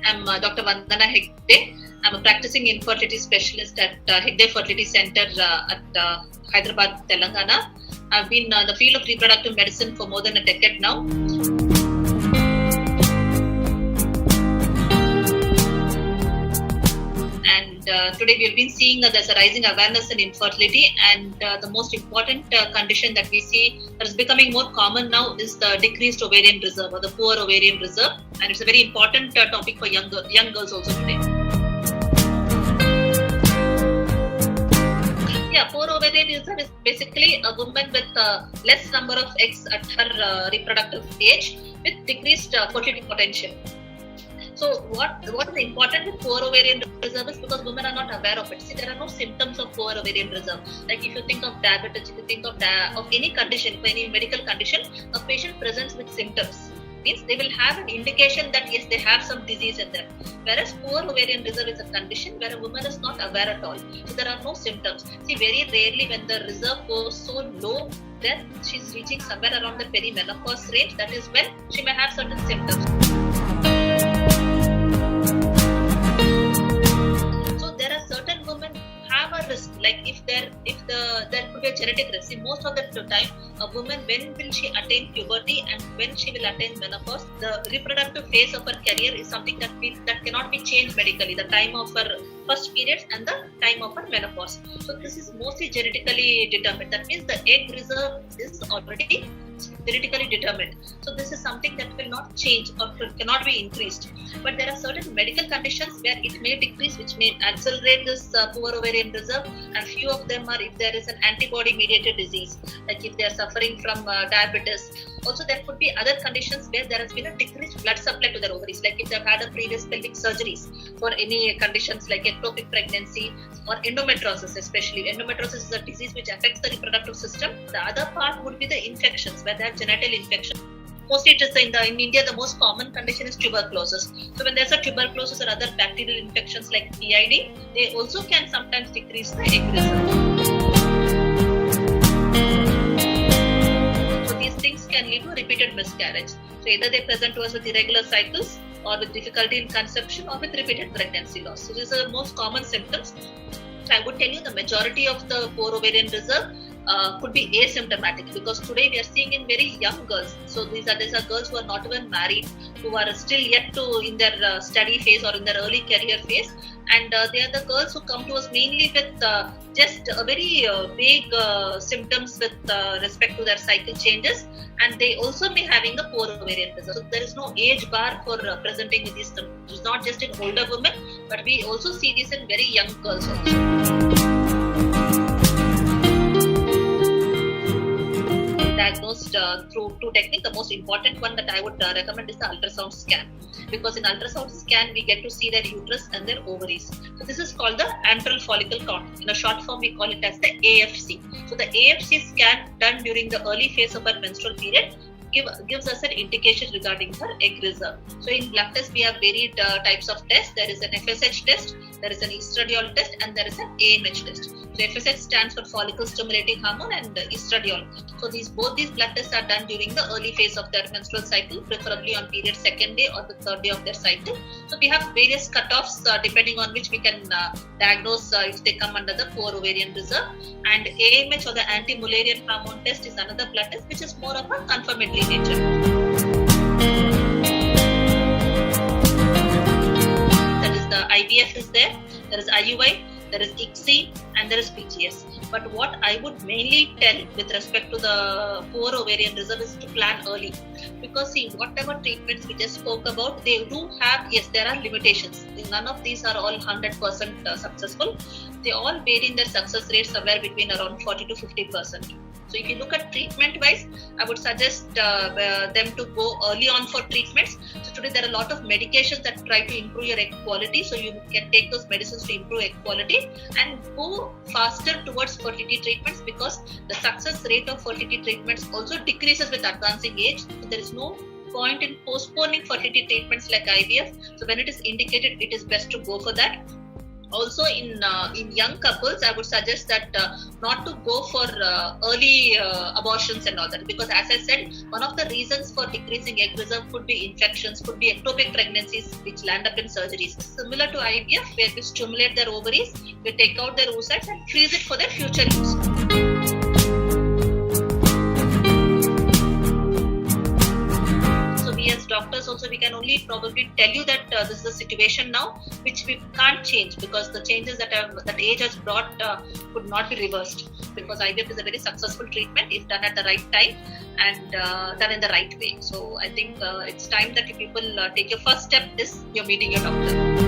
I'm Dr. Vandana Hegde. I'm a practicing infertility specialist at Hegde Fertility Center at Hyderabad, Telangana. I've been in the field of reproductive medicine for more than a decade now. Today we have been seeing there's a rising awareness in infertility, and the most important condition that we see that is becoming more common now is the decreased ovarian reserve or the poor ovarian reserve, and it's a very important topic for young girls also today. Poor ovarian reserve is basically a woman with less number of eggs at her reproductive age with decreased fertility potential. So what is important with poor ovarian reserve is because women are not aware of it. See, there are no symptoms of poor ovarian reserve. Like if you think of diabetes, if you think of any condition, any medical condition, a patient presents with symptoms. Means they will have an indication that yes, they have some disease in them. Whereas poor ovarian reserve is a condition where a woman is not aware at all. So there are no symptoms. See, very rarely when the reserve goes so low, then she's reaching somewhere around the perimenopause range. That is when she may have certain symptoms. Risk, like if there could be a genetic risk. See, most of the time, a woman, when will she attain puberty and when she will attain menopause, the reproductive phase of her career is something that cannot be changed medically. The time of her first periods and the time of her menopause. So this is mostly genetically determined. That means the egg reserve is already genetically determined. So this is something that will not change or cannot be increased. But there are certain medical conditions where it may decrease, which may accelerate this poor ovarian reserve, and few of them are if there is an antibody mediated disease, like if they are suffering from diabetes. Also, there could be other conditions where there has been a decreased blood supply to their ovaries, like if they've had a previous pelvic surgeries for any conditions like ectopic pregnancy or endometriosis. Especially endometriosis is a disease which affects the reproductive system. The other part would be the infections, where they have genital infection. Mostly it is in India, the most common condition is tuberculosis. So when there's a tuberculosis or other bacterial infections like PID, they also can sometimes decrease the egg reserve. So these things can lead to repeated miscarriage. So either they present to us with irregular cycles or with difficulty in conception or with repeated pregnancy loss. So these are the most common symptoms. So I would tell you the majority of the poor ovarian reserve could be asymptomatic, because today we are seeing in very young girls. So these are girls who are not even married, who are still yet to in their study phase or in their early career phase, and they are the girls who come to us mainly with just a very vague symptoms with respect to their cycle changes, and they also may having a poor ovarian reserve. So there is no age bar for presenting with these symptoms. It's not just in older women, but we also see this in very young girls also. Diagnosed through two techniques. The most important one that I would recommend is the ultrasound scan, because in ultrasound scan we get to see their uterus and their ovaries. So this is called the antral follicle count. In a short form we call it as the AFC. So the AFC scan done during the early phase of her menstrual period gives us an indication regarding her egg reserve. So in blood test we have varied types of tests. There is an FSH test, there is an estradiol test, and there is an AMH test. So FSH stands for follicle stimulating hormone, and estradiol. So both these blood tests are done during the early phase of their menstrual cycle, preferably on period second day or the third day of their cycle. So we have various cutoffs depending on which we can diagnose if they come under the poor ovarian reserve. And AMH or the anti-Mullerian hormone test is another blood test which is more of a confirmatory nature. That is the IVF is there is IUI, there is ICSI, and there is PGS. But what I would mainly tell with respect to the poor ovarian reserve is to plan early. Because see, whatever treatments we just spoke about, they do have, yes, there are limitations. None of these are all 100% successful. They all vary in their success rate somewhere between around 40 to 50%. So if you look at treatment wise, I would suggest them to go early on for treatments. So today there are a lot of medications that try to improve your egg quality. So you can take those medicines to improve egg quality and go faster towards fertility treatments, because the success rate of fertility treatments also decreases with advancing age. So there is no point in postponing fertility treatments like IVF. So when it is indicated, it is best to go for that. Also, in young couples, I would suggest that not to go for early abortions and all that, because as I said, one of the reasons for decreasing egg reserve could be infections, could be ectopic pregnancies which land up in surgeries. Similar to IVF, where we stimulate their ovaries, we take out their oocytes and freeze it for their future use. As doctors also, we can only probably tell you that this is the situation now, which we can't change, because the changes that age has brought could not be reversed, because IVF is a very successful treatment if done at the right time and done in the right way. So I think it's time that you people take your first step is you're meeting your doctor.